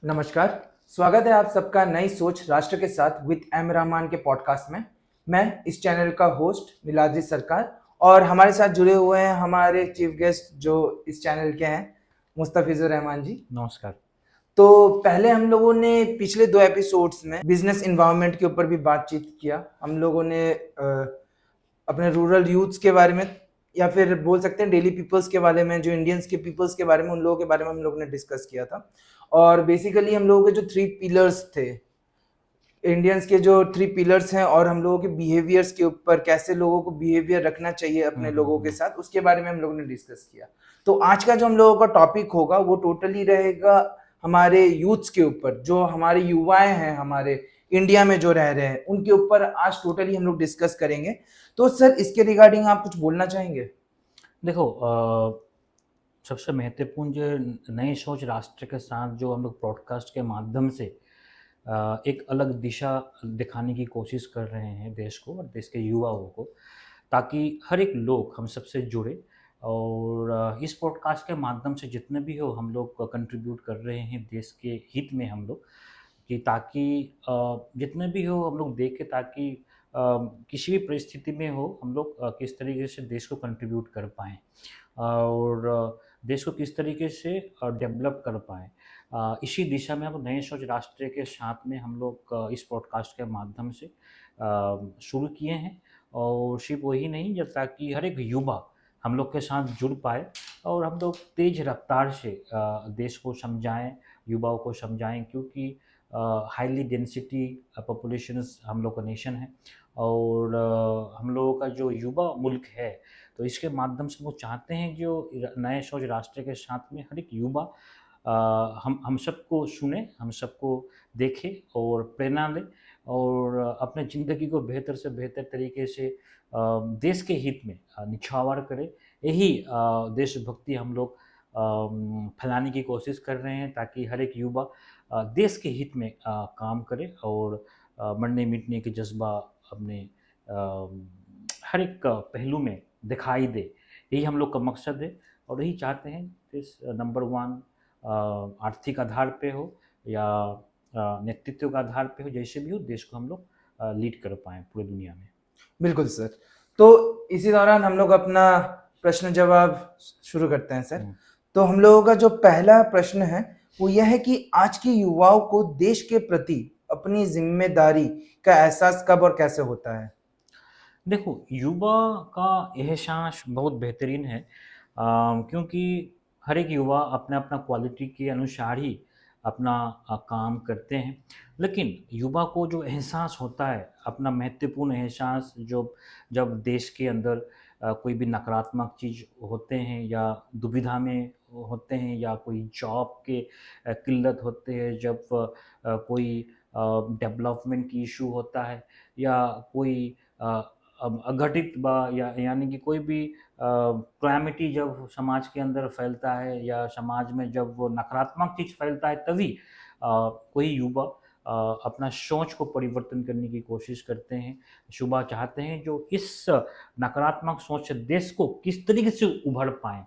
नमस्कार। स्वागत है आप सबका नई सोच राष्ट्र के साथ विद एम रहमान के पॉडकास्ट में। मैं इस चैनल का होस्ट मिलादी सरकार और हमारे साथ जुड़े हुए हैं हमारे चीफ गेस्ट जो इस चैनल के हैं मुस्तफिजुर रहमान जी। नमस्कार। तो पहले हम लोगों ने पिछले 2 एपिसोड्स में बिजनेस इन्वायरमेंट के ऊपर भी बातचीत किया। हम लोगों ने अपने रूरल यूथ्स के बारे में या फिर बोल सकते हैं डेली पीपल्स के बारे में, जो इंडियंस के पीपल्स के बारे में, उन लोगों के बारे में हम लोगों ने डिस्कस किया था। और बेसिकली हम लोगों के जो 3 पिलर्स थे, इंडियंस के जो 3 पिलर्स हैं, और हम लोगों के बिहेवियर्स के ऊपर कैसे लोगों को बिहेवियर रखना चाहिए अपने लोगों के साथ, उसके बारे में हम लोगों ने डिस्कस किया। तो आज का जो हम लोगों का टॉपिक होगा वो टोटली रहेगा हमारे यूथ्स के ऊपर, जो हमारे युवाएं हैं हमारे इंडिया में जो रह रहे हैं उनके ऊपर आज टोटली हम लोग डिस्कस करेंगे। तो सर इसके रिगार्डिंग आप कुछ बोलना चाहेंगे? देखो, सबसे महत्वपूर्ण जो नई सोच राष्ट्र के साथ जो हम लोग पॉडकास्ट के माध्यम से एक अलग दिशा दिखाने की कोशिश कर रहे हैं देश को और देश के युवाओं को, ताकि हर एक लोग हम सबसे जुड़े। और इस पॉडकास्ट के माध्यम से जितने भी हो हम लोग कंट्रीब्यूट कर रहे हैं देश के हित में हम लोग, कि ताकि जितने भी हो हम लोग देखें, ताकि किसी भी परिस्थिति में हो हम लोग किस तरीके से देश को कंट्रीब्यूट कर पाएँ और देश को किस तरीके से डेवलप कर पाएँ। इसी दिशा में हम नए सोच राष्ट्र के साथ में हम लोग इस पॉडकास्ट के माध्यम से शुरू किए हैं। और सिर्फ वही नहीं, जब ताकि हर एक युवा हम लोग के साथ जुड़ पाए और हम लोग तेज़ रफ्तार से देश को समझाएँ, युवाओं को समझाएँ, क्योंकि हाईली डेंसिटी पॉपुलेशंस हम लोग का नेशन है और हम लोगों का जो युवा मुल्क है, तो इसके माध्यम से वो चाहते हैं जो नए सोच राष्ट्र के साथ में हर एक युवा हम सबको सुने, हम सबको देखे और प्रेरणा ले और अपने ज़िंदगी को बेहतर से बेहतर तरीके से देश के हित में निछावर करे। यही देशभक्ति हम लोग फैलाने की कोशिश कर रहे हैं, ताकि हर एक युवा देश के हित में काम करे और मरने मिटने के जज्बा अपने हर एक पहलू में दिखाई दे। यही हम लोग का मकसद है और यही चाहते हैं कि नंबर 1 आर्थिक आधार पे हो या नेतृत्व का आधार पे हो, जैसे भी हो देश को हम लोग लीड कर पाएँ पूरी दुनिया में। बिल्कुल सर। तो इसी दौरान हम लोग अपना प्रश्न जवाब शुरू करते हैं सर। तो हम लोगों का जो पहला प्रश्न है वो यह है कि आज के युवाओं को देश के प्रति अपनी जिम्मेदारी का एहसास कब और कैसे होता है? देखो, युवा का एहसास बहुत बेहतरीन है, क्योंकि हर एक युवा अपना अपना क्वालिटी के अनुसार ही अपना काम करते हैं। लेकिन युवा को जो एहसास होता है, अपना महत्वपूर्ण एहसास, जो जब देश के अंदर कोई भी नकारात्मक चीज़ होते हैं या दुविधा में होते हैं या कोई जॉब के किल्लत होते हैं, जब कोई डेवलपमेंट की इशू होता है या कोई अ, अब अघटित या यानी कि कोई भी कैलेमिटी जब समाज के अंदर फैलता है या समाज में जब वो नकारात्मक चीज़ फैलता है, तभी कोई युवा अपना सोच को परिवर्तन करने की कोशिश करते हैं। युवा चाहते हैं जो इस नकारात्मक सोच से देश को किस तरीके से उभर पाएँ।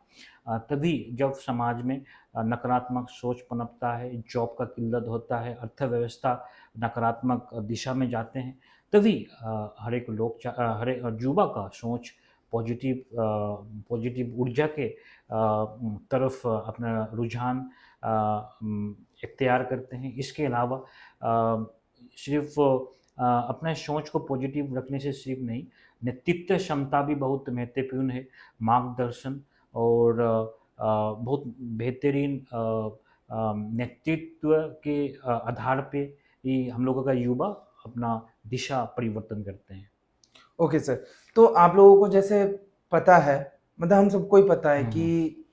तभी जब समाज में नकारात्मक सोच पनपता है, जॉब का किल्लत होता है, अर्थव्यवस्था नकारात्मक दिशा में जाते हैं, तभी हर एक हर एक युवा का सोच पॉजिटिव ऊर्जा के तरफ अपना रुझान इख्तियार करते हैं। इसके अलावा सिर्फ़ अपने सोच को पॉजिटिव रखने से सिर्फ नहीं, नेतृत्व क्षमता भी बहुत महत्वपूर्ण है। मार्गदर्शन और बहुत बेहतरीन नेतृत्व के आधार पे ही हम लोगों का युवा अपना दिशा परिवर्तन करते हैं। Okay sir. तो आप लोगों को जैसे पता है, मतलब हम सबको ही पता है कि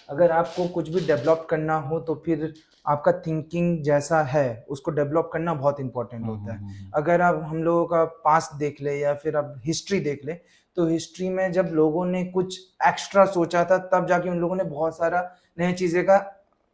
अगर आपको कुछ भी डेवलप करना हो तो फिर आपका थिंकिंग जैसा है उसको डेवलप करना बहुत इंपॉर्टेंट होता है। अगर आप हम लोगों का पास्ट देख ले या फिर आप हिस्ट्री देख ले, तो हिस्ट्री में जब लोगों ने कुछ एक्स्ट्रा सोचा था तब जाके उन लोगों ने बहुत सारा नई चीज़ें का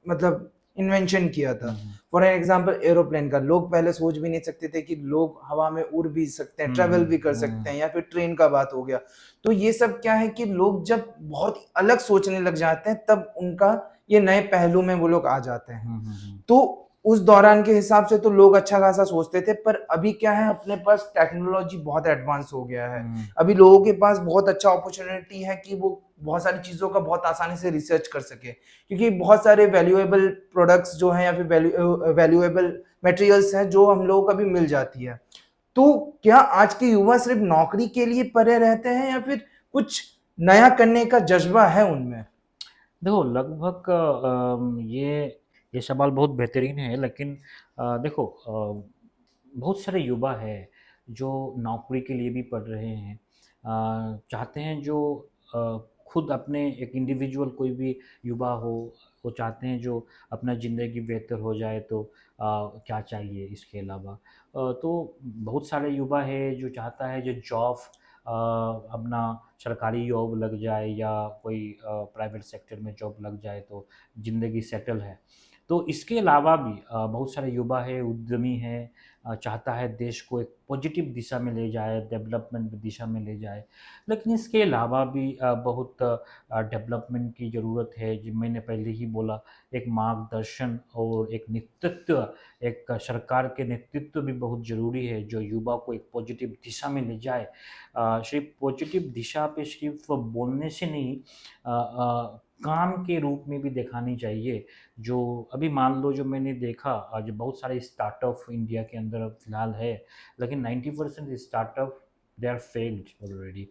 मतलब इन्वेंशन किया था। फॉर एन एग्जाम्पल एरोप्लेन का लोग पहले सोच भी नहीं सकते थे कि लोग हवा में उड़ भी सकते हैं, ट्रेवल भी कर सकते हैं, या फिर ट्रेन का बात हो गया। तो ये सब क्या है कि लोग जब बहुत अलग सोचने लग जाते हैं तब उनका ये नए पहलू में वो लोग आ जाते हैं। तो उस दौरान के हिसाब से तो लोग अच्छा खासा सोचते थे, पर अभी क्या है, अपने पास टेक्नोलॉजी बहुत एडवांस हो गया है। हम्म, अभी लोगों के पास बहुत अच्छा अपॉर्चुनिटी है कि वो बहुत सारी चीज़ों का बहुत आसानी से रिसर्च कर सके, क्योंकि बहुत सारे वैल्यूएबल प्रोडक्ट्स जो हैं या फिर वैल्यूएबल मटेरियल्स हैं जो हम लोगों को भी मिल जाती है। तो क्या आज के युवा सिर्फ नौकरी के लिए पढ़े रहते हैं या फिर कुछ नया करने का जज्बा है उनमें? देखो लगभग ये सवाल बहुत बेहतरीन है, लेकिन देखो बहुत सारे युवा है जो नौकरी के लिए भी पढ़ रहे हैं, चाहते हैं जो खुद अपने एक इंडिविजुअल कोई भी युवा हो, वो चाहते हैं जो अपना ज़िंदगी बेहतर हो जाए तो क्या चाहिए इसके अलावा। तो बहुत सारे युवा है जो चाहता है जो जॉब अपना सरकारी जॉब लग जाए या कोई प्राइवेट सेक्टर में जॉब लग जाए तो ज़िंदगी सेटल है। तो इसके अलावा भी बहुत सारे युवा है, उद्यमी हैं, चाहता है देश को एक पॉजिटिव दिशा में ले जाए, डेवलपमेंट दिशा में ले जाए। लेकिन इसके अलावा भी बहुत डेवलपमेंट की ज़रूरत है, जो मैंने पहले ही बोला, एक मार्गदर्शन और एक नेतृत्व, एक सरकार के नेतृत्व भी बहुत ज़रूरी है, जो युवा को एक पॉजिटिव दिशा में ले जाए। सिर्फ पॉजिटिव दिशा पे सिर्फ बोलने से नहीं, काम के रूप में भी दिखानी चाहिए। जो अभी मान लो जो मैंने देखा, आज बहुत सारे स्टार्टअप इंडिया के अंदर अब फिलहाल है, लेकिन 90% startup they are failed already.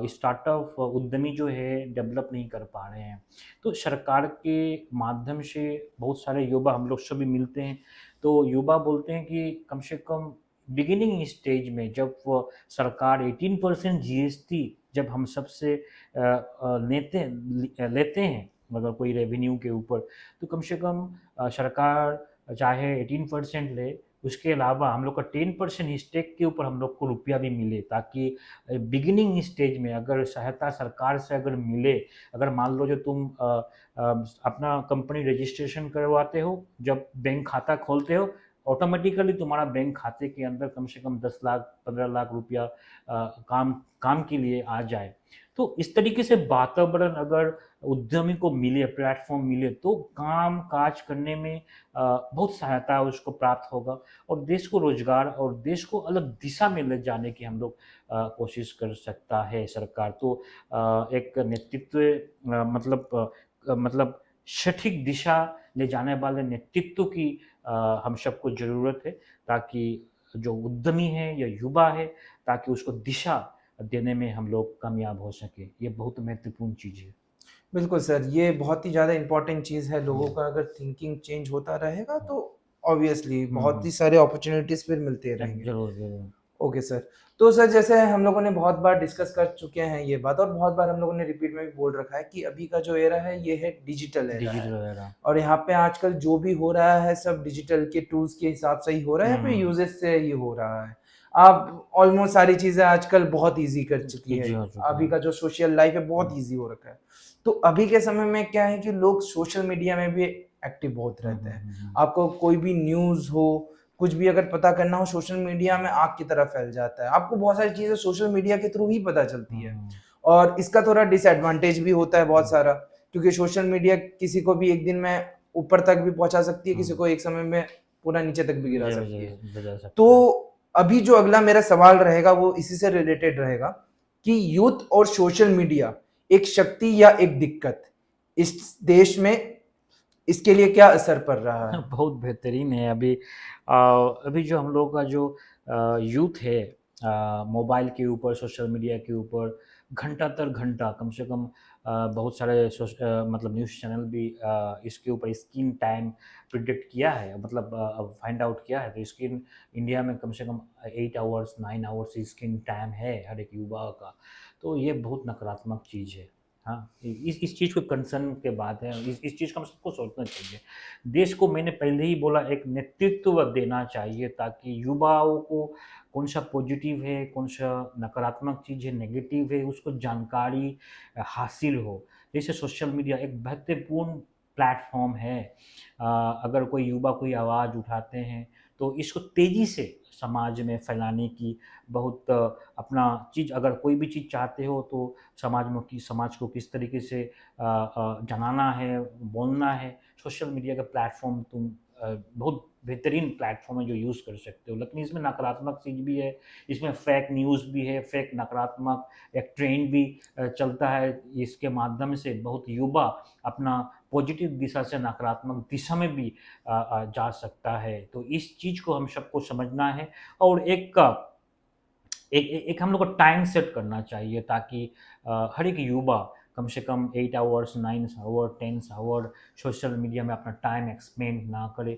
Startup उद्यमी जो है डेवलप नहीं कर पा रहे हैं। तो सरकार के माध्यम से बहुत सारे युवा हम लोग सभी मिलते हैं, तो युवा बोलते हैं कि कम से कम बिगिनिंग स्टेज में जब वो सरकार 18% जीएसटी जब हम सबसे लेते हैं, मतलब कोई रेवेन्यू के ऊपर, तो कम से कम सरकार चाहे 18% ले, उसके अलावा हम लोग का 10% स्टेक के ऊपर हम लोग को रुपया भी मिले, ताकि बिगिनिंग स्टेज में अगर सहायता सरकार से अगर मिले, अगर मान लो जो तुम अपना कंपनी रजिस्ट्रेशन करवाते हो, जब बैंक खाता खोलते हो, ऑटोमेटिकली तुम्हारा बैंक खाते के अंदर कम से कम 10 लाख 15 लाख रुपया काम काम के लिए आ जाए। तो इस तरीके से वातावरण अगर उद्यमी को मिले, प्लेटफॉर्म मिले, तो काम काज करने में बहुत सहायता उसको प्राप्त होगा, और देश को रोजगार और देश को अलग दिशा में ले जाने की हम लोग कोशिश कर सकता है सरकार। तो एक नेतृत्व मतलब सटीक दिशा ले जाने वाले नेतृत्व की हम सबको ज़रूरत है, ताकि जो उद्यमी है या युवा है, ताकि उसको दिशा देने में हम लोग कामयाब हो सके। ये बहुत महत्वपूर्ण चीज़ है। बिल्कुल सर, ये बहुत ही ज़्यादा इम्पोर्टेंट चीज़ है। लोगों हुँ, का अगर थिंकिंग चेंज होता रहेगा तो ऑब्वियसली हुँ, बहुत हुँ। ही सारे अपॉर्चुनिटीज़ फिर मिलते रहेंगे। ज़रूर, ज़रूर। Okay sir. तो सर, जैसे हम लोगों ने बहुत बार डिस्कस कर चुके हैं ये बात, और बहुत बार हम लोगों ने रिपीट में भी बोल रखा है कि अभी का जो एरा है ये है डिजिटल एरा डिजिटल है। वगैरह। और यहाँ पे आजकल जो भी हो रहा है सब डिजिटल के टूल्स के हिसाब से ही हो रहा है या फिर हुँ, यूजेस से ही हो रहा है। आप ऑलमोस्ट सारी चीज़ें आजकल बहुत ईज़ी कर चुकी है। ईज़ी हो चुका अभी है। का जो सोशल लाइफ है बहुत हुँ, ईज़ी हो रखा है। तो अभी के समय में क्या है कि लोग सोशल मीडिया में भी एक्टिव बहुत हुँ, रहते हुँ, हैं। हुँ, हुँ। आपको कोई भी न्यूज़ हो, कुछ भी अगर पता करना हो, सोशल मीडिया में आग की तरह फैल जाता है। आपको बहुत सारी चीज़ें सोशल मीडिया के थ्रू ही पता चलती है। हुँ, और इसका थोड़ा डिसएडवांटेज भी होता है बहुत हुँ, सारा, क्योंकि सोशल मीडिया किसी को भी एक दिन में ऊपर तक भी पहुँचा सकती है, किसी हुँ। को एक समय में पूरा नीचे तक भी गिरा नीचे सकती है। बजा बजा तो सकता है। अभी जो अगला मेरा सवाल रहेगा वो इसी से रिलेटेड रहेगा कि यूथ और सोशल मीडिया एक शक्ति या एक दिक्कत? इस देश में इसके लिए क्या असर पड़ रहा है? बहुत बेहतरीन है। अभी जो हम लोग का जो यूथ है, मोबाइल के ऊपर, सोशल मीडिया के ऊपर घंटा तर घंटा, कम से कम बहुत सारे मतलब न्यूज़ चैनल भी इसके ऊपर स्क्रीन टाइम प्रिडिक्ट किया है, मतलब फाइंड आउट किया है। तो स्क्रीन इंडिया में कम से कम 8 आवर्स 9 आवर्स स्क्रीन टाइम है हर एक युवा का। तो ये बहुत नकारात्मक चीज़ है। हाँ, इस चीज़ को कंसर्न के बात है, इस चीज़ का हम सबको सोचना चाहिए। देश को मैंने पहले ही बोला, एक नेतृत्व देना चाहिए, ताकि युवाओं को कौन सा पॉजिटिव है, कौन सा नकारात्मक चीज़ है, नेगेटिव है, उसको जानकारी हासिल हो। जैसे सोशल मीडिया एक महत्वपूर्ण प्लेटफॉर्म है। अगर कोई युवा कोई आवाज़ उठाते हैं, तो इसको तेज़ी से समाज में फैलाने की बहुत अपना चीज़, अगर कोई भी चीज़ चाहते हो तो समाज को किस तरीके से जनाना है, बोलना है, सोशल मीडिया का प्लेटफ़ॉर्म तुम बहुत बेहतरीन प्लेटफॉर्म है जो यूज़ कर सकते हो, लेकिन इसमें नकारात्मक चीज़ भी है, इसमें फेक न्यूज़ भी है, फेक नकारात्मक एक ट्रेंड भी चलता है। इसके माध्यम से बहुत युवा अपना पॉजिटिव दिशा से नकारात्मक दिशा में भी जा सकता है। तो इस चीज़ को हम सबको समझना है और एक हम लोग को टाइम सेट करना चाहिए ताकि हर एक युवा कम से कम 8 hours, 9 hour, 10 hour social media में अपना टाइम एक्सपेंड ना करे।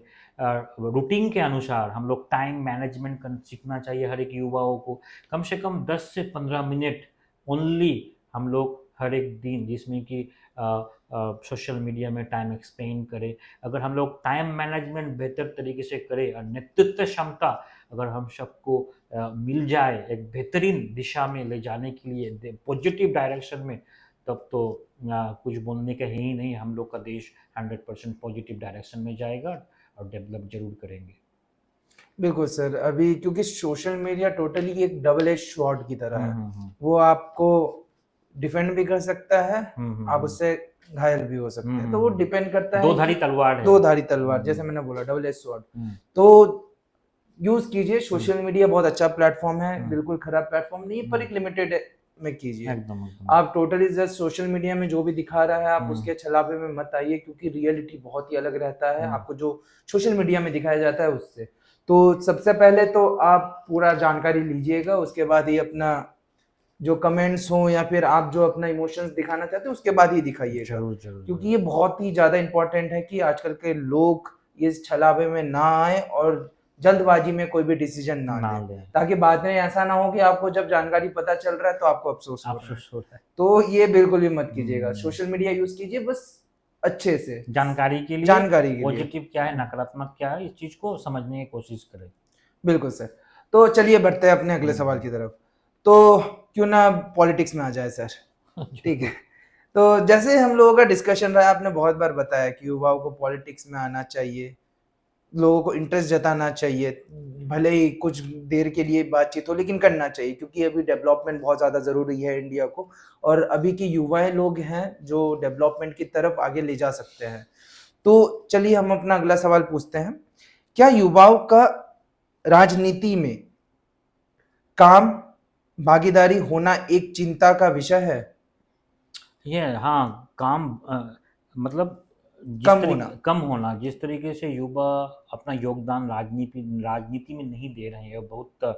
रूटीन के अनुसार हम लोग टाइम मैनेजमेंट सीखना चाहिए हर एक युवाओं को। कम से कम 10 से 15 मिनट ओनली हम लोग हर एक दिन जिसमें कि सोशल मीडिया में टाइम एक्सपेंड करें। अगर हम लोग टाइम मैनेजमेंट बेहतर तरीके से करें और नेतृत्व क्षमता अगर हम सबको मिल जाए एक बेहतरीन दिशा में ले जाने के लिए पॉजिटिव डायरेक्शन में, तब तो कुछ बोलने का है ही नहीं। हम लोग का देश 100% पॉजिटिव डायरेक्शन में जाएगा और डेवलप जरूर करेंगे। बिल्कुल सर, अभी क्योंकि सोशल मीडिया टोटली एक डबल एज स्वॉर्ड की तरह है। हम्म। वो आपको डिफेंड भी कर सकता है, हम्म। आप उससे घायल भी हो सकते हैं। तो वो हम्म। डिपेंड करता है दो कि धारी तलवार है। दो धारी तलवार, हम्म। जैसे मैंने बोला डबल एज स्वॉर्ड। हम्म। तो यूज कीजिए, सोशल मीडिया बहुत अच्छा प्लेटफॉर्म है, हम्म। बिल्कुल खराब प्लेटफॉर्म नहीं है, पर एक लिमिटेड में कीजिए। एकदम एकदम। आप टोटली जस्ट सोशल मीडिया में जो भी दिखा रहा है आप उसके हम्म। छलावे में मत आइए, क्योंकि रियलिटी बहुत ही अलग रहता है हम्म। आपको जो सोशल मीडिया में दिखाया जाता है उससे। तो सबसे पहले तो आप पूरा जानकारी लीजिएगा, उसके बाद ही अपना जो कमेंट्स हो या फिर आप जो अपना इमोशंस दिखाना चाहते हो उसके बाद ही दिखाइएगा, जरूर जरूर क्योंकि जरूर। ये बहुत ही ज्यादा इंपॉर्टेंट है कि आजकल के लोग इस छलावे में ना आए और जल्दबाजी में कोई भी डिसीजन ना ना लें, ले। ताकि बाद में ऐसा ना हो कि आपको जब जानकारी पता चल रहा है तो आपको अफसोस हो रहा है। अफसोस होता है। तो ये बिल्कुल भी मत कीजिएगा, हम्म। सोशल मीडिया यूज कीजिए बस अच्छे से, जानकारी के लिए, जानकारी के लिए। पॉजिटिव क्या है नकारात्मक क्या है इस चीज को समझने की कोशिश करें। बिल्कुल सर। तो चलिए बढ़ते हैं अपने अगले सवाल की तरफ। तो क्यों ना पॉलिटिक्स में आ जाए सर। ठीक है, तो जैसे हम लोगों का डिस्कशन रहा, आपने बहुत बार बताया कि युवाओं को पॉलिटिक्स में आना चाहिए, लोगों को इंटरेस्ट जताना चाहिए, भले ही कुछ देर के लिए बातचीत हो लेकिन करना चाहिए, क्योंकि अभी डेवलपमेंट बहुत ज़्यादा ज़रूरी है इंडिया को, और अभी के युवाएं लोग हैं जो डेवलपमेंट की तरफ आगे ले जा सकते हैं। तो चलिए हम अपना अगला सवाल पूछते हैं, क्या युवाओं का राजनीति में काम भागीदारी होना एक चिंता का विषय है? ये हाँ, काम मतलब कम होना, जिस तरीके से युवा अपना योगदान राजनीति में नहीं दे रहे हैं, बहुत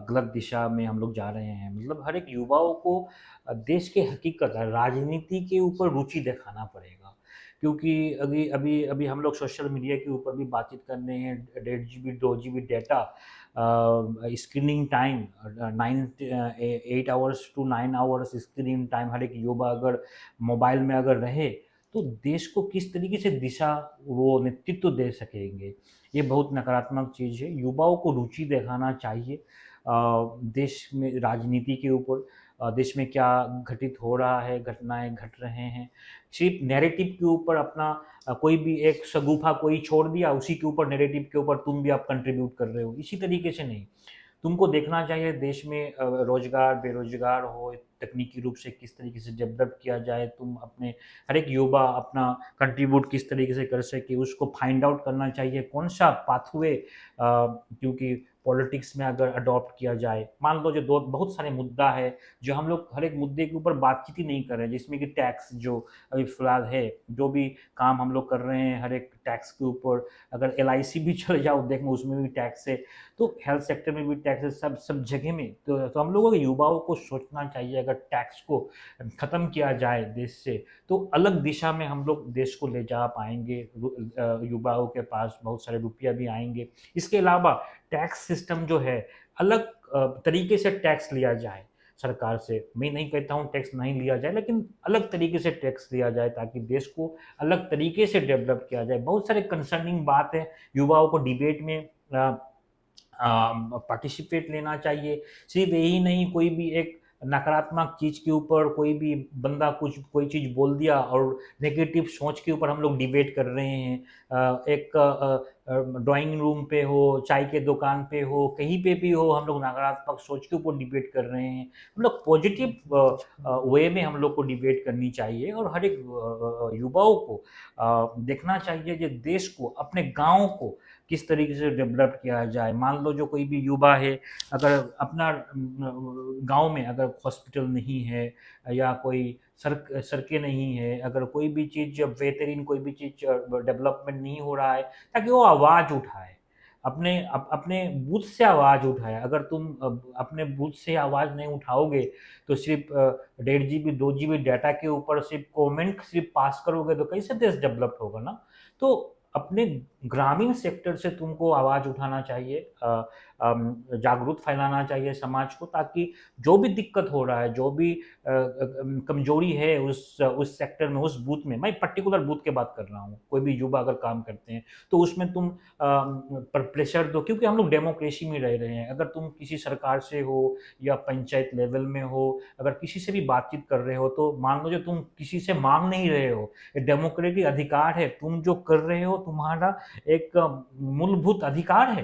गलत दिशा में हम लोग जा रहे हैं। मतलब हर एक युवाओं को देश के हकीकत राजनीति के ऊपर रुचि दिखाना पड़ेगा, क्योंकि अभी अभी अभी हम लोग सोशल मीडिया के ऊपर भी बातचीत कर रहे हैं। 1.5 GB 2 GB data, screening time 8 hours to 9 hours screen time हर एक युवा अगर मोबाइल में अगर रहे तो देश को किस तरीके से दिशा वो नेतृत्व दे सकेंगे। ये बहुत नकारात्मक चीज़ है। युवाओं को रुचि दिखाना चाहिए देश में राजनीति के ऊपर, देश में क्या घटित हो रहा है, घटनाएं घट रहे हैं। सिर्फ नैरेटिव के ऊपर अपना कोई भी एक शगुफा कोई छोड़ दिया, उसी के ऊपर नैरेटिव के ऊपर तुम भी आप कंट्रीब्यूट कर रहे हो, इसी तरीके से नहीं। तुमको देखना चाहिए देश में रोजगार बेरोजगार हो, तकनीकी रूप से किस तरीके से डेवलप किया जाए, तुम अपने हर एक युवा अपना कंट्रीब्यूट किस तरीके से कर सके उसको फाइंड आउट करना चाहिए। कौन सा पाथवे, क्योंकि पॉलिटिक्स में अगर अडॉप्ट किया जाए, मान लो जो दो बहुत सारे मुद्दा है जो हम लोग हर एक मुद्दे के ऊपर बातचीत ही नहीं कर रहे हैं, जिसमें कि टैक्स जो अभी फिलहाल है, जो भी काम हम लोग कर रहे हैं हर एक टैक्स के ऊपर, अगर LIC भी चले जाओ देखो उसमें भी टैक्स है, तो हेल्थ सेक्टर में भी टैक्स है, सब जगह में। तो हम लोगों के युवाओं को सोचना चाहिए अगर टैक्स को ख़त्म किया जाए देश से तो अलग दिशा में हम लोग देश को ले जा पाएंगे। युवाओं के पास बहुत सारे रुपया भी आएंगे। इसके अलावा टैक्स सिस्टम जो है अलग तरीके से टैक्स लिया जाए सरकार से। मैं नहीं कहता हूँ टैक्स नहीं लिया जाए, लेकिन अलग तरीके से टैक्स लिया जाए ताकि देश को अलग तरीके से डेवलप किया जाए। बहुत सारे कंसर्निंग बात है, युवाओं को डिबेट में पार्टिसिपेट लेना चाहिए। सिर्फ यही नहीं, कोई भी एक नकारात्मक चीज़ के ऊपर कोई भी बंदा कोई चीज़ बोल दिया और नेगेटिव सोच के ऊपर हम लोग डिबेट कर रहे हैं। एक ड्राइंग रूम पे हो, चाय के दुकान पे हो, कहीं पे भी हो, हम लोग नकारात्मक सोच के ऊपर डिबेट कर रहे हैं। हम लोग पॉजिटिव वे में हम लोग को डिबेट करनी चाहिए और हर एक युवाओं को देखना चाहिए कि देश को, अपने गाँव को किस तरीके से डेवलप किया जाए। मान लो जो कोई भी युवा है, अगर अपना गाँव में अगर हॉस्पिटल नहीं है या कोई सड़कें नहीं है, अगर कोई भी चीज़ बेहतरीन, कोई भी चीज़ डेवलपमेंट नहीं हो रहा है, ताकि वो आवाज़ उठाए, अपने बूथ से आवाज़ उठाए। अगर तुम अपने बूथ से आवाज़ नहीं उठाओगे तो सिर्फ 1.5 GB 2 GB डाटा के ऊपर सिर्फ कमेंट सिर्फ पास करोगे तो कैसे देश डेवलप होगा ना। तो अपने ग्रामीण सेक्टर से तुमको आवाज़ उठाना चाहिए, जागरूक फैलाना चाहिए समाज को, ताकि जो भी दिक्कत हो रहा है, जो भी कमजोरी है उस सेक्टर में, उस बूथ में, मैं पर्टिकुलर बूथ की बात कर रहा हूँ, कोई भी युवा अगर काम करते हैं तो उसमें तुम पर प्रेशर दो, क्योंकि हम लोग डेमोक्रेसी में रह रहे हैं। अगर तुम किसी सरकार से हो या पंचायत लेवल में हो, अगर किसी से भी बातचीत कर रहे हो तो मान लो जो तुम किसी से मांग नहीं रहे हो, ये डेमोक्रेटिक अधिकार है, तुम जो कर रहे हो तुम्हारा एक मूलभूत अधिकार है।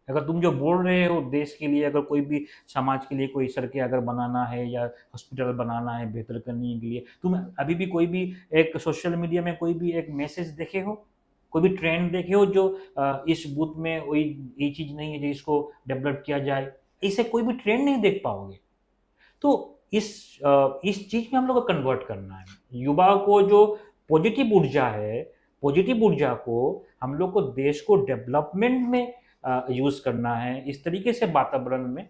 अगर तुम जो बोल रहे हो देश के लिए, अगर कोई भी समाज के लिए कोई सड़कें अगर बनाना है या हॉस्पिटल बनाना है बेहतर करने के लिए, तुम अभी भी कोई भी एक सोशल मीडिया में कोई भी एक मैसेज देखे हो, कोई भी ट्रेंड देखे हो जो इस बूथ में वही ये चीज़ नहीं है जो इसको डेवलप किया जाए, ऐसे कोई भी ट्रेंड नहीं देख पाओगे। तो इस चीज़ में हम लोग को कन्वर्ट करना है। युवाओं को जो पॉजिटिव ऊर्जा है, पॉजिटिव ऊर्जा को हम लोग को देश को डेवलपमेंट में यूज़ करना है, इस तरीके से वातावरण में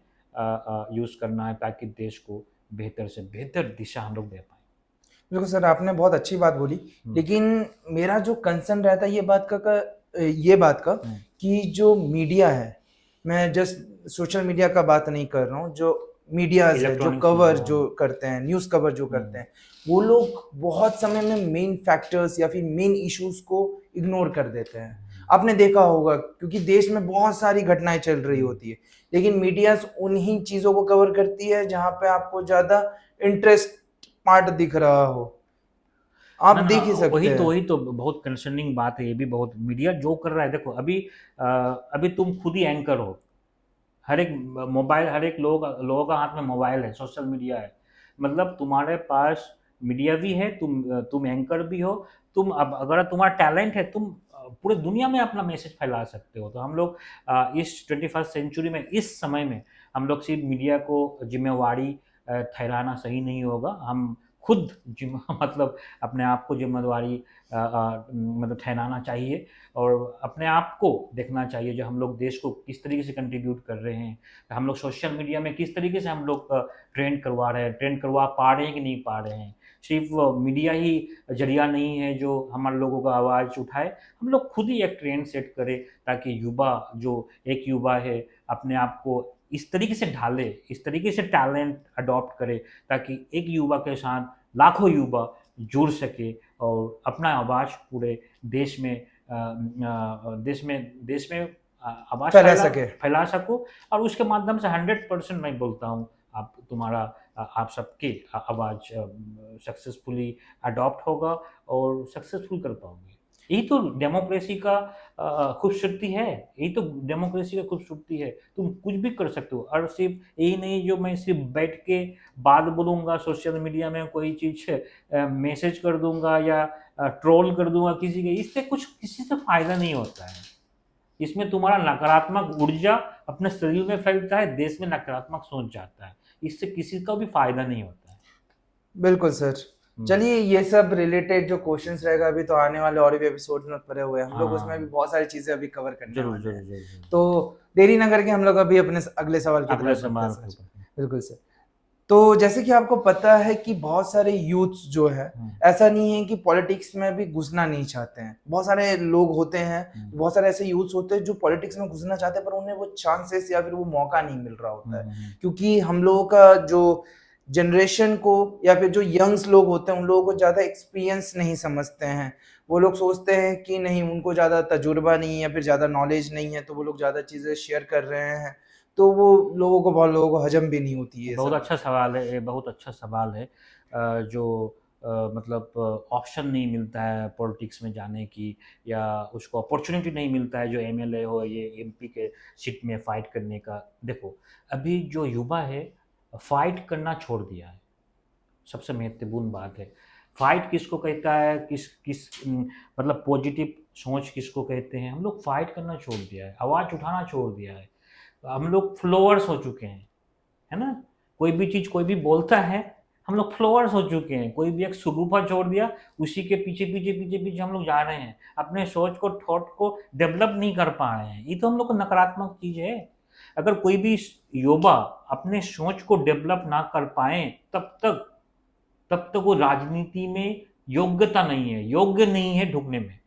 यूज़ करना है ताकि देश को बेहतर से बेहतर दिशा हम लोग दे पाएँ। बिल्कुल सर, आपने बहुत अच्छी बात बोली, लेकिन मेरा जो कंसर्न रहता है ये बात का कि जो मीडिया है, मैं जस्ट सोशल मीडिया का बात नहीं कर रहा हूँ, जो मीडियाज़ है, जो इलेक्ट्रॉनिक्स कवर मीडिया। जो करते हैं, न्यूज़ कवर जो करते हैं, वो लोग बहुत समय में मेन फैक्टर्स या फिर मेन इश्यूज़ को इग्नोर कर देते हैं। आपने देखा होगा, क्योंकि देश में बहुत सारी घटनाएँ चल रही होती है, लेकिन मीडियाज़ उन्हीं चीज़ों को कवर करती है जहाँ पे आपको ज़्यादा इंटरेस्ट पार्ट दिख रहा हो। आप ना, ना, देख ही सकते हैं। वही तो बहुत कंसर्निंग बात है। ये भी बहुत मीडिया जो कर रहा है, देखो अभी तुम खुद ही एंकर हो। हर एक मोबाइल, हर एक लोगों का हाथ में मोबाइल है, सोशल मीडिया है। मतलब तुम्हारे पास मीडिया भी है, तुम एंकर भी हो। तुम अब अगर तुम्हारा टैलेंट है, तुम पूरे दुनिया में अपना मैसेज फैला सकते हो। तो हम लोग इस 21st सेंचुरी में, इस समय में हम लोग सिर्फ मीडिया को जिम्मेवारी ठहराना सही नहीं होगा। हम खुद मतलब अपने आप को जिम्मेदारी मतलब ठहराना चाहिए और अपने आप को देखना चाहिए जो हम लोग देश को किस तरीके से कंट्रीब्यूट कर रहे हैं। हम लोग सोशल मीडिया में किस तरीके से हम लोग ट्रेंड करवा रहे हैं, ट्रेंड करवा पा रहे हैं कि नहीं पा रहे हैं। सिर्फ मीडिया ही ज़रिया नहीं है जो हमारे लोगों का आवाज़ उठाए। हम लोग खुद ही एक ट्रेंड सेट करें ताकि युवा, जो एक युवा है, अपने आप को इस तरीके से ढाले, इस तरीके से टैलेंट अडॉप्ट करे ताकि एक युवा के साथ लाखों युवा जुड़ सके और अपना आवाज़ पूरे देश में आवाज़ फैला सको। और उसके माध्यम से 100% मैं बोलता हूँ आप सबकी आवाज़ सक्सेसफुली अडॉप्ट होगा और सक्सेसफुल कर पाओगे। यही तो डेमोक्रेसी का खूबसूरती है, यही तो डेमोक्रेसी का खूबसूरती है। तुम कुछ भी कर सकते हो और सिर्फ यही नहीं जो मैं सिर्फ बैठ के बात बोलूँगा सोशल मीडिया में, कोई चीज़ मैसेज कर दूँगा या ट्रोल कर दूँगा किसी के, इससे कुछ किसी से फ़ायदा नहीं होता है। इसमें तुम्हारा नकारात्मक ऊर्जा अपने शरीर में फैलता है, देश में नकारात्मक सोच जाता है। इससे किसी का भी फ़ायदा नहीं होता है। बिल्कुल सर। चलिए, ये सब रिलेटेड जो क्वेश्चंस रहेगा अभी तो आने वाले और भी एपिसोड में पड़े हुए हैं, हम लोग उसमें भी बहुत सारी चीजें अभी कवर करने वाले हैं। तो देरी ना करके हम लोग अभी अपने अगले सवाल की तरफ बढ़ते हैं। बिल्कुल सर। तो जैसे कि आपको पता है कि बहुत सारे यूथ्स जो है, ऐसा नहीं है कि पॉलिटिक्स में भी घुसना नहीं चाहते हैं। बहुत सारे लोग होते हैं, बहुत सारे ऐसे यूथ्स होते हैं जो पॉलिटिक्स में घुसना चाहते हैं पर उन्हें वो चांसेस या फिर वो मौका नहीं मिल रहा होता है, क्योंकि हम लोगों का जो जनरेशन को या फिर जो यंग्स लोग होते हैं उन लोगों को ज़्यादा एक्सपीरियंस नहीं समझते हैं। वो लोग सोचते हैं कि नहीं, उनको ज़्यादा तजुर्बा नहीं है या फिर ज़्यादा नॉलेज नहीं है, तो वो लोग ज़्यादा चीज़ें शेयर कर रहे हैं, तो वो बहुत लोगों को हजम भी नहीं होती है। बहुत अच्छा सवाल है, ये बहुत अच्छा सवाल है। जो मतलब ऑप्शन नहीं मिलता है पॉलिटिक्स में जाने की, या उसको अपॉर्चुनिटी नहीं मिलता है जो एमएलए हो ये एमपी के सीट में फाइट करने का। देखो अभी जो युवा है फाइट करना छोड़ दिया है, सबसे महत्वपूर्ण बात है। फाइट किसको कहता है, किस किस मतलब पॉजिटिव सोच किसको कहते हैं। हम लोग फाइट करना छोड़ दिया है, आवाज़ उठाना छोड़ दिया है। हम लोग फ्लोअर्स हो चुके हैं, है ना। कोई भी चीज़ कोई भी बोलता है, हम लोग फ्लोअर्स हो चुके हैं। कोई भी एक सुगुफा छोड़ दिया, उसी के पीछे पीछे पीछे पीछे हम लोग जा रहे हैं, अपने सोच को थॉट को डेवलप नहीं कर पा रहे हैं। ये तो हम लोग को नकारात्मक चीज़ है। अगर कोई भी युवा अपने सोच को डेवलप ना कर पाए तब तक वो राजनीति में योग्यता नहीं है, योग्य नहीं है ढुकने में,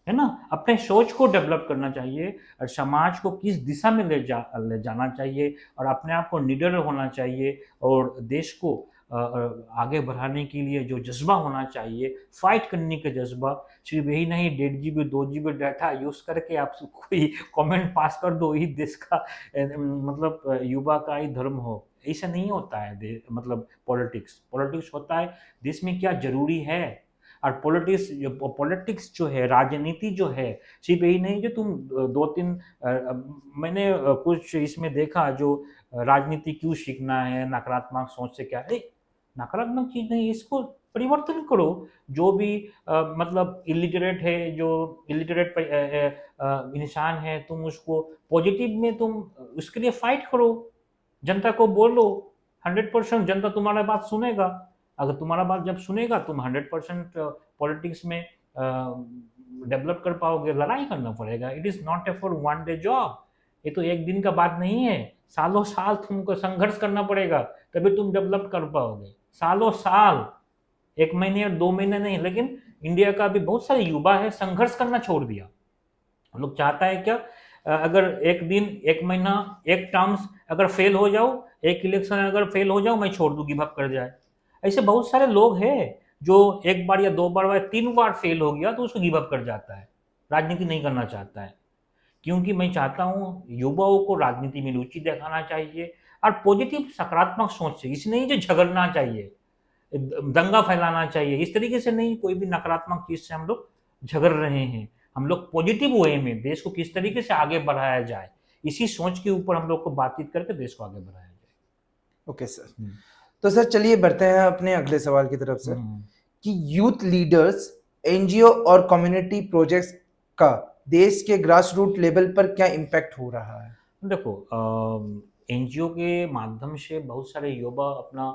है ना। अपने सोच को डेवलप करना चाहिए और समाज को किस दिशा में ले जाना चाहिए, और अपने आप को निडर होना चाहिए, और देश को आगे बढ़ाने के लिए जो जज्बा होना चाहिए, फाइट करने का जज्बा। सिर्फ यही नहीं 1.5 GB 2 GB डाटा यूज़ करके आप कोई कमेंट पास कर दो, ही देश का मतलब युवा का ही धर्म हो, ऐसा नहीं होता है। मतलब पॉलिटिक्स होता है देश में क्या जरूरी है। और पॉलिटिक्स जो है, राजनीति जो है, सिर्फ यही नहीं जो तुम दो तीन मैंने कुछ इसमें देखा जो राजनीति क्यों सीखना है, नकारात्मक सोच से क्या है। नकारात्मक चीज नहीं, इसको परिवर्तन करो। जो भी मतलब इलिटरेट है, जो इलिटरेट इंसान है, तुम उसको पॉजिटिव में तुम उसके लिए फाइट करो, जनता को बोलो। 100% जनता तुम्हारा बात सुनेगा। अगर तुम्हारा बात जब सुनेगा तुम 100% पॉलिटिक्स में डेवलप कर पाओगे। लड़ाई करना पड़ेगा। It is not A for one day job. ये तो एक दिन का बात नहीं है, सालों साल तुमको संघर्ष करना पड़ेगा, तभी तुम डेवलप कर पाओगे। सालों साल, 1 महीने और 2 महीने नहीं। लेकिन इंडिया का भी बहुत सारे युवा है संघर्ष करना छोड़ दिया। हम लोग चाहता है क्या, अगर एक दिन, 1 महीना, एक टर्म्स अगर फेल हो जाओ, एक इलेक्शन अगर फेल हो जाओ, मैं छोड़ दूँ, गिव अप कर जाए। ऐसे बहुत सारे लोग हैं जो एक बार या 2 बार या 3 बार फेल हो गया तो उसको गिव अप कर जाता है, राजनीति नहीं करना चाहता है। क्योंकि मैं चाहता हूँ युवाओं को राजनीति में रुचि दिखाना चाहिए, और पॉजिटिव सकारात्मक सोच से, इस नहीं जो झगड़ना चाहिए, दंगा फैलाना चाहिए, इस तरीके से नहीं। कोई भी नकारात्मक चीज से हम लोग झगड़ रहे हैं। हम लोग पॉजिटिव वे में देश को किस तरीके से आगे बढ़ाया जाए, इसी सोच के ऊपर हम लोग को बातचीत करके देश को आगे बढ़ाया जाए। Okay sir. तो सर चलिए बढ़ते हैं अपने अगले सवाल की तरफ सर, कि यूथ लीडर्स, एनजीओ और कम्युनिटी प्रोजेक्ट्स का देश के ग्रास रूट लेवल पर क्या इम्पैक्ट हो रहा है? देखो एनजीओ के माध्यम से बहुत सारे युवा अपना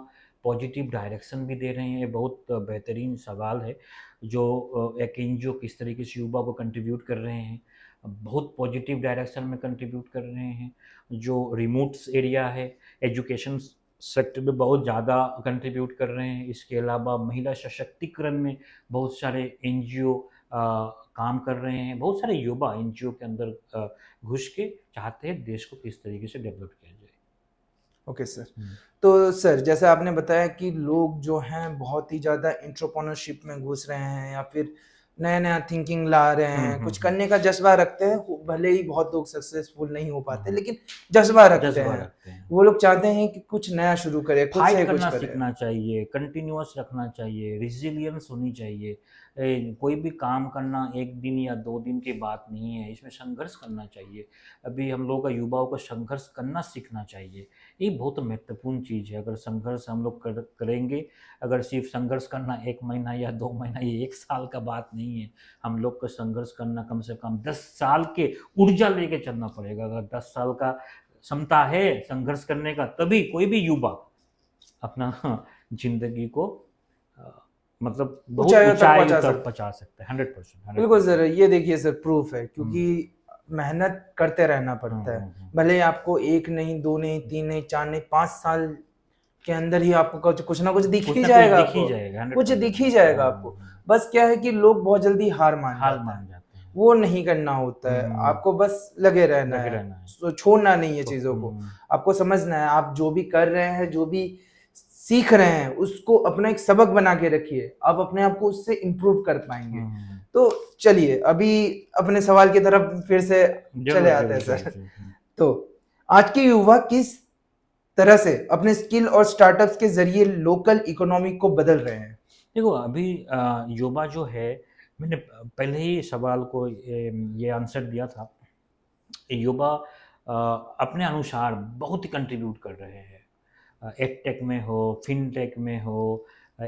पॉजिटिव डायरेक्शन भी दे रहे हैं। बहुत बेहतरीन सवाल है जो एक एनजीओ किस तरीके से युवा को कंट्रीब्यूट कर रहे हैं, बहुत पॉजिटिव डायरेक्शन में कंट्रीब्यूट कर रहे हैं। जो रिमोट एरिया है, एजुकेशन सेक्टर में बहुत ज़्यादा कंट्रीब्यूट कर रहे हैं। इसके अलावा महिला सशक्तिकरण में बहुत सारे एनजीओ काम कर रहे हैं। बहुत सारे युवा एनजीओ के अंदर घुस के चाहते हैं देश को किस तरीके से डेवलप किया जाए। Okay sir. तो सर जैसे आपने बताया कि लोग जो हैं बहुत ही ज़्यादा एंटरप्रेन्योरशिप में घुस रहे हैं, या फिर नया नया थिंकिंग ला रहे हैं, कुछ करने का जज्बा रखते हैं। भले ही बहुत लोग सक्सेसफुल नहीं हो पाते, लेकिन जज्बा रखते हैं। वो लोग चाहते हैं कि कुछ नया शुरू करें, खुद से कुछ करें। सीखना चाहिए, कंटिन्यूअस रखना चाहिए, रिजिलियंस होनी चाहिए। कोई भी काम करना 1 दिन या 2 दिन की बात नहीं है, इसमें संघर्ष करना चाहिए। अभी हम लोग का युवाओं को संघर्ष करना सीखना चाहिए। ये बहुत महत्वपूर्ण चीज़ है। अगर संघर्ष हम लोग करेंगे, अगर सिर्फ संघर्ष करना 1 महीना या 2 महीना, ये 1 साल का बात नहीं है। हम लोग को संघर्ष करना कम से कम 10 साल के ऊर्जा लेके चलना पड़ेगा। अगर 10 साल का क्षमता है संघर्ष करने का, तभी कोई भी युवा अपना जिंदगी को मतलब बहुत ऊंचाई तक पहुंचा सकता है। 100%। बिल्कुल सर, ये देखिए सर प्रूफ है, क्योंकि मेहनत करते रहना पड़ता है। भले आपको 1 नहीं, 2 नहीं, 3 नहीं, 4 नहीं, 5 साल के अंदर ही आपको कुछ ना कुछ दिख ही जाएगा, कुछ दिख ही जाएगा आपको। बस क्या है कि लोग बहुत जल्दी हार मान जाते हैं। वो नहीं करना होता है, आपको बस लगे रहना है, छोड़ना नहीं है चीजों को। आपको समझना है आप जो भी कर रहे हैं, जो भी सीख रहे हैं, उसको अपना एक सबक बना के रखिए। आप अपने आप को उससे इम्प्रूव कर पाएंगे। तो चलिए अभी अपने सवाल की तरफ फिर से चले आते हैं सर। तो आज के युवा किस तरह से अपने स्किल और स्टार्टअप्स के जरिए लोकल इकोनॉमी को बदल रहे हैं? देखो अभी युवा जो है, मैंने पहले ही सवाल को ये आंसर दिया था। युवा अपने अनुसार बहुत ही कंट्रीब्यूट कर रहे हैं। एडटेक में हो, फिनटेक में हो,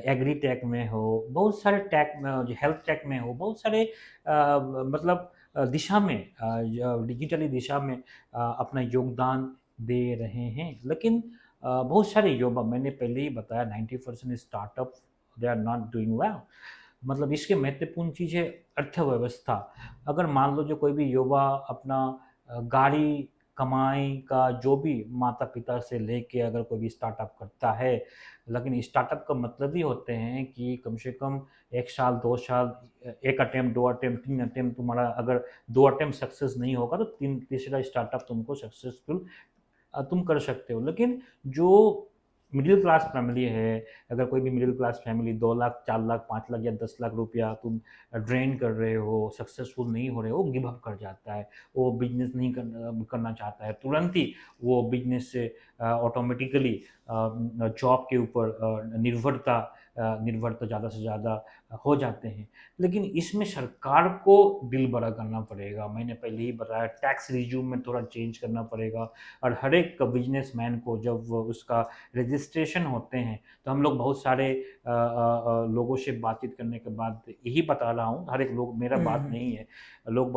एग्री टेक में हो, बहुत सारे टेक में, जो हेल्थ टेक में हो, बहुत सारे मतलब दिशा में, डिजिटली दिशा में अपना योगदान दे रहे हैं। लेकिन बहुत सारे युवा, मैंने पहले ही बताया, 90% startup they are not doing well. मतलब इसके महत्वपूर्ण चीज़ है अर्थव्यवस्था। अगर मान लो जो कोई भी युवा अपना गाड़ी कमाई का जो भी माता पिता से लेके अगर कोई भी स्टार्टअप करता है, लेकिन स्टार्टअप का मतलब ही होते हैं कि कम से कम 1 साल 2 साल, 1 अटेम्प्ट 2 अटेम्प्ट 3 अटेम्प्ट, तुम्हारा अगर 2 अटेम्प्ट सक्सेस नहीं होगा तो तीसरा स्टार्टअप तुमको सक्सेसफुल तुम कर सकते हो। लेकिन जो मिडिल क्लास फैमिली है, अगर कोई भी middle class family 2 lakh 4 lakh 5 lakh या 10 लाख रुपया तुम ड्रेन कर रहे हो, सक्सेसफुल नहीं हो रहे हो, गिव अप कर जाता है। वो बिजनेस नहीं करना चाहता है, तुरंत ही वो बिजनेस से ऑटोमेटिकली जॉब के ऊपर निर्भरता ज़्यादा से ज़्यादा हो जाते हैं। लेकिन इसमें सरकार को दिल बड़ा करना पड़ेगा। मैंने पहले ही बताया, टैक्स रिज्यूम में थोड़ा चेंज करना पड़ेगा। और हर एक बिजनेसमैन को जब वो उसका रजिस्ट्रेशन होते हैं, तो हम लोग बहुत सारे लोगों से बातचीत करने के बाद यही बता रहा हूँ, हर एक लोग, मेरा बात हम्म। नहीं है, लोग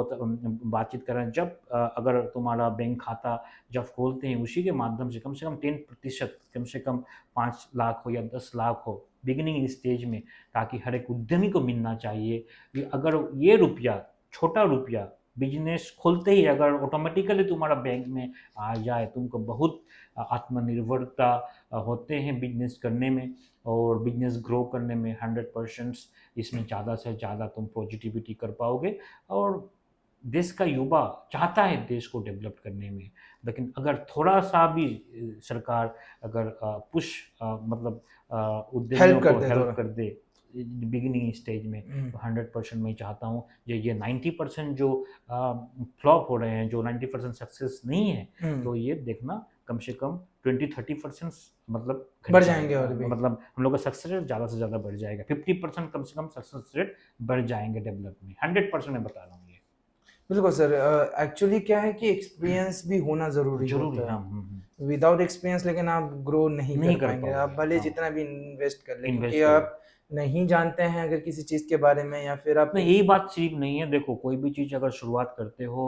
बातचीत कर रहे हैं। जब अगर तुम्हारा बैंक खाता जब खोलते हैं, उसी के माध्यम से कम 10%, कम से कम 5 लाख हो या 10 लाख हो बिगिनिंग स्टेज में, ताकि हर एक उद्यमी को मिलना चाहिए कि अगर ये रुपया, छोटा रुपया बिजनेस खोलते ही अगर ऑटोमेटिकली तुम्हारा बैंक में आ जाए, तुमको बहुत आत्मनिर्भरता होते हैं बिजनेस करने में और बिजनेस ग्रो करने में। 100% इसमें ज़्यादा से ज़्यादा तुम पॉजिटिविटी कर पाओगे। और देश का युवा चाहता है देश को डेवलप करने में, लेकिन अगर थोड़ा सा भी सरकार अगर पुश मतलब उद्यमियों हेल्प कर को दे हेल्प थोड़ा। कर दे बिगिनिंग स्टेज में, तो 100% मैं चाहता हूँ ये 90% जो फ्लॉप हो रहे हैं, जो 90% सक्सेस नहीं है, हम्म। तो ये देखना कम से कम 20-30% मतलब घट बढ़ जाएंगे जाएगा। और भी। मतलब हम लोग का सक्सेस रेट ज़्यादा से ज़्यादा बढ़ जाएगा। 50% कम से कम सक्सेस रेट बढ़ जाएंगे डेवलप में। 100% मैं बता रहा हूँ ये। बिल्कुल सर। एक्चुअली क्या है कि एक्सपीरियंस भी होना ज़रूरी ज़रूरी, होता हाँ, है। विदाउट एक्सपीरियंस लेकिन आप ग्रो नहीं कर नहीं कर पाएंगे, आप पाओगे, भले हाँ, जितना भी इन्वेस्ट कर ले, क्योंकि इन्वेस्ट कर लो। आप नहीं जानते हैं अगर किसी चीज़ के बारे में, या फिर आप नहीं, यही बात सिर्फ नहीं है। देखो कोई भी चीज़ अगर शुरुआत करते हो,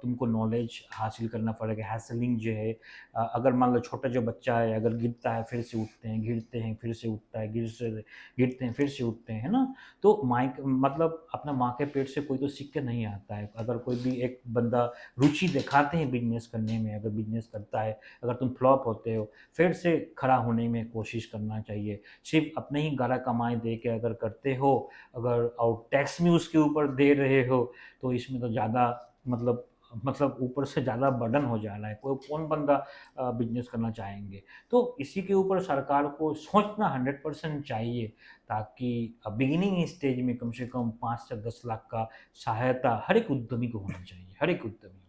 तुमको नॉलेज हासिल करना पड़ेगा। हैसलिंग जो है, अगर मान लो छोटा जो बच्चा है, अगर गिरता है फिर से उठते हैं, गिरते हैं फिर से उठता है, गिरते हैं फिर से उठते हैं, है ना? तो माइक मतलब अपना माँ के पेट से कोई तो सीख के नहीं आता है। अगर कोई भी एक बंदा रुचि दिखाते हैं बिजनेस करने में, अगर बिजनेस करता है, अगर तुम फ्लॉप होते हो, फिर से खड़ा होने में कोशिश करना चाहिए। सिर्फ अपने ही गारा कमाई दे के अगर करते हो, अगर और टैक्स भी उसके ऊपर दे रहे हो, तो इसमें तो ज़्यादा मतलब ऊपर से ज़्यादा बर्डन हो जा रहा है। कोई कौन बंदा बिजनेस करना चाहेंगे? तो इसी के ऊपर सरकार को सोचना 100% चाहिए, ताकि बिगिनिंग स्टेज में कम से कम 5 से 10 लाख का सहायता हर एक उद्यमी को होना चाहिए, हर एक उद्यमी।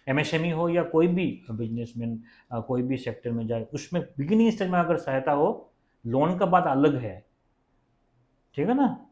एमएसएमई हो या कोई भी बिजनेसमैन कोई भी सेक्टर में जाए, उसमें बिगिनिंग स्टेज में अगर सहायता हो, लोन का बात अलग है, ठीक है ना?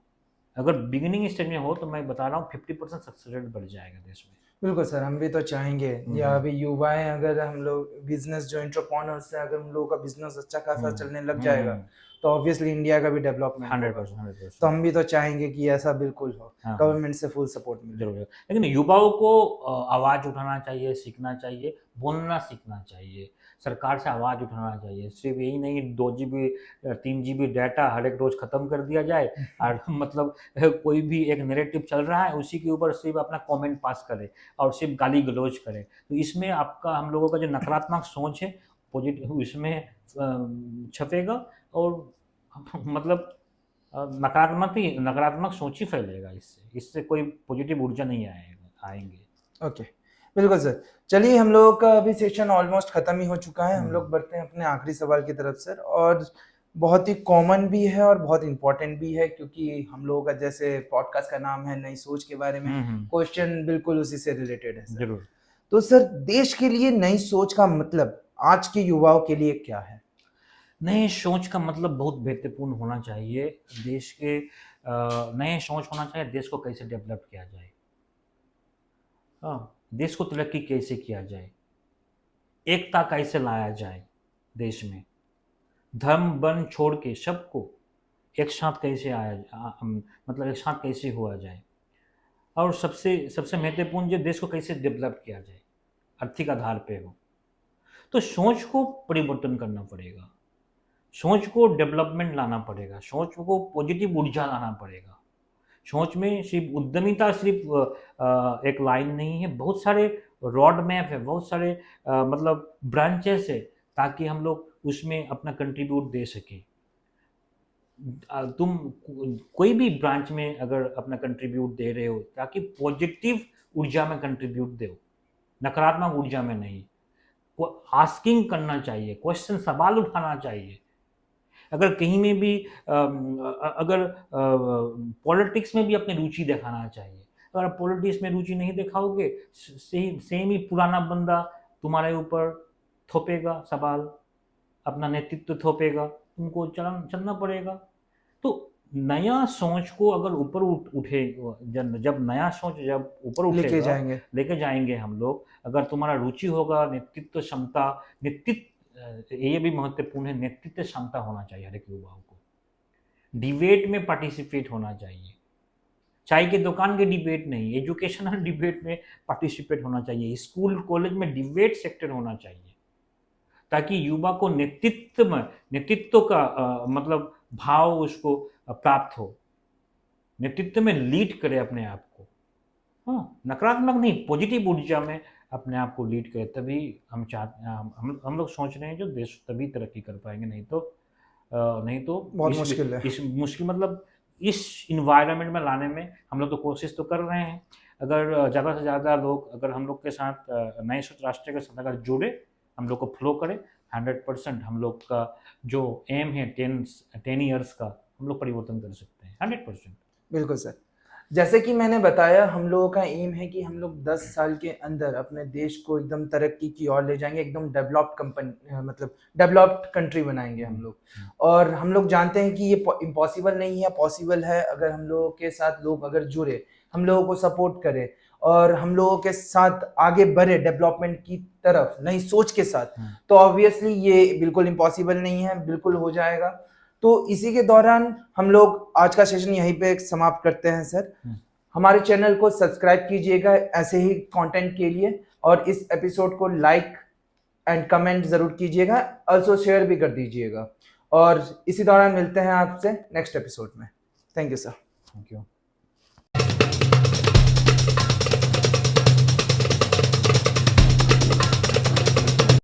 अगर बिगिनिंग स्टेज में हो तो मैं बता रहा हूँ 50% सक्सेस रेट बढ़ जाएगा देश में। बिल्कुल सर, हम भी तो चाहेंगे, या हम्म, अभी युवा हैं, अगर हम लोग बिजनेस जो एंटरप्रेन्योर्स हैं, अगर हम लोगों का बिजनेस अच्छा खासा हम्म, चलने लग जाएगा, हम्म, तो ऑब्वियसली इंडिया का भी डेवलपमेंट होगा। 100%, तो 100%। हम भी तो चाहेंगे कि ऐसा बिल्कुल हो, हाँ, हाँ, गवर्नमेंट से फुल सपोर्ट मिले। जरूर। लेकिन युवाओं को आवाज़ उठाना चाहिए, सीखना चाहिए, बोलना सीखना चाहिए, सरकार से आवाज़ उठाना चाहिए। सिर्फ यही नहीं 2 GB 3 GB डाटा हर एक रोज़ ख़त्म कर दिया जाए, और मतलब कोई भी एक नैरेटिव चल रहा है, उसी के ऊपर सिर्फ अपना कमेंट पास करे और सिर्फ गाली गलौज करे, तो इसमें आपका, हम लोगों का जो नकारात्मक सोच है, पॉजिटिव इसमें छपेगा। और मतलब नकारात्मक सोच ही फैलेगा इससे कोई पॉजिटिव ऊर्जा नहीं आएंगे। ओके, बिल्कुल सर। चलिए, हम लोगों का अभी सेशन ऑलमोस्ट खत्म ही हो चुका है। हम लोग बढ़ते हैं अपने आखिरी सवाल की तरफ सर, और बहुत ही कॉमन भी है और बहुत इंपॉर्टेंट भी है, क्योंकि हम लोगों का जैसे पॉडकास्ट का नाम है नई सोच के बारे में, क्वेश्चन बिल्कुल उसी से रिलेटेड है सर। जरूर। तो सर, देश के लिए नई सोच का मतलब आज के युवाओं के लिए क्या है? नए सोच का मतलब बहुत महत्वपूर्ण होना चाहिए। देश के नए सोच होना चाहिए, देश को कैसे डेवलप किया जाए, हाँ, देश को तरक्की कैसे किया जाए, एकता कैसे लाया जाए देश में, धर्म वर्ण छोड़ के सबको एक साथ कैसे मतलब एक साथ कैसे हुआ जाए, और सबसे सबसे महत्वपूर्ण जो देश को कैसे डेवलप किया जाए, आर्थिक आधार पे हो। तो सोच को परिवर्तन करना पड़ेगा, सोच को डेवलपमेंट लाना पड़ेगा, सोच को पॉजिटिव ऊर्जा लाना पड़ेगा। सोच में सिर्फ उद्यमिता सिर्फ एक लाइन नहीं है, बहुत सारे रोड मैप है, बहुत सारे मतलब ब्रांचेस है, ताकि हम लोग उसमें अपना कंट्रीब्यूट दे सकें। तुम कोई भी ब्रांच में अगर अपना कंट्रीब्यूट दे रहे हो, ताकि पॉजिटिव ऊर्जा में कंट्रीब्यूट दो, नकारात्मक ऊर्जा में नहीं। आस्किंग करना चाहिए, क्वेश्चन सवाल उठाना चाहिए। अगर कहीं में भी अगर पॉलिटिक्स में भी अपनी रुचि दिखाना चाहिए। अगर आप पॉलिटिक्स में रुचि नहीं दिखाओगे, सेम ही पुराना बंदा तुम्हारे ऊपर थोपेगा सवाल, अपना नेतृत्व थोपेगा, तुमको चलना पड़ेगा। तो नया सोच को अगर ऊपर उठे, जब नया सोच जब ऊपर लेके उठेगा, जाएंगे। लेके जाएंगे हम लोग। अगर तुम्हारा रुचि होगा, नेतृत्व क्षमता, ये भी महत्वपूर्ण है, नेतृत्व क्षमता होना चाहिए हर एक युवाओं को। डिबेट में पार्टिसिपेट होना चाहिए, चाय के दुकान के डिबेट नहीं, एजुकेशनल डिबेट में पार्टिसिपेट होना चाहिए। स्कूल कॉलेज में डिबेट सेक्टर होना चाहिए, ताकि युवा को नेतृत्व का मतलब भाव उसको प्राप्त हो, नेतृत्व में लीड करे अपने आप को। हाँ, नकारात्मक नहीं, पॉजिटिव ऊर्जा में अपने आप को लीड करे, तभी हम लोग सोच रहे हैं जो देश तभी तरक्की कर पाएंगे। नहीं तो बहुत मुश्किल है। इस मुश्किल मतलब इस इन्वायरमेंट में लाने में हम लोग तो कोशिश तो कर रहे हैं। अगर ज़्यादा से ज़्यादा लोग अगर हम लोग के साथ नए सोच राष्ट्र के साथ अगर जुड़े, हम लोग को फ्लो करे, 100% हम लोग का जो एम है 10 ईयर्स का, हम लोग परिवर्तन कर सकते हैं 100%। बिल्कुल सर। जैसे कि मैंने बताया, हम लोगों का एम है कि हम लोग 10 साल के अंदर अपने देश को एकदम तरक्की की ओर ले जाएंगे, एकदम डेवलप्ड कंपनी मतलब डेवलप्ड कंट्री बनाएंगे हम लोग। और हम लोग जानते हैं कि ये इम्पॉसिबल नहीं है, पॉसिबल है अगर हम लोगों के साथ लोग अगर जुड़े, हम लोगों को सपोर्ट करें और हम लोगों के साथ आगे बढ़े डेवलपमेंट की तरफ नई सोच के साथ, तो ऑब्वियसली ये बिल्कुल इम्पॉसिबल नहीं है, बिल्कुल हो जाएगा। तो इसी के दौरान हम लोग आज का सेशन यहीं पे समाप्त करते हैं सर। हमारे चैनल को सब्सक्राइब कीजिएगा ऐसे ही कंटेंट के लिए, और इस एपिसोड को लाइक एंड कमेंट जरूर कीजिएगा, ऑल्सो शेयर भी कर दीजिएगा। और इसी दौरान मिलते हैं आपसे नेक्स्ट एपिसोड में। Thank you sir. Thank you.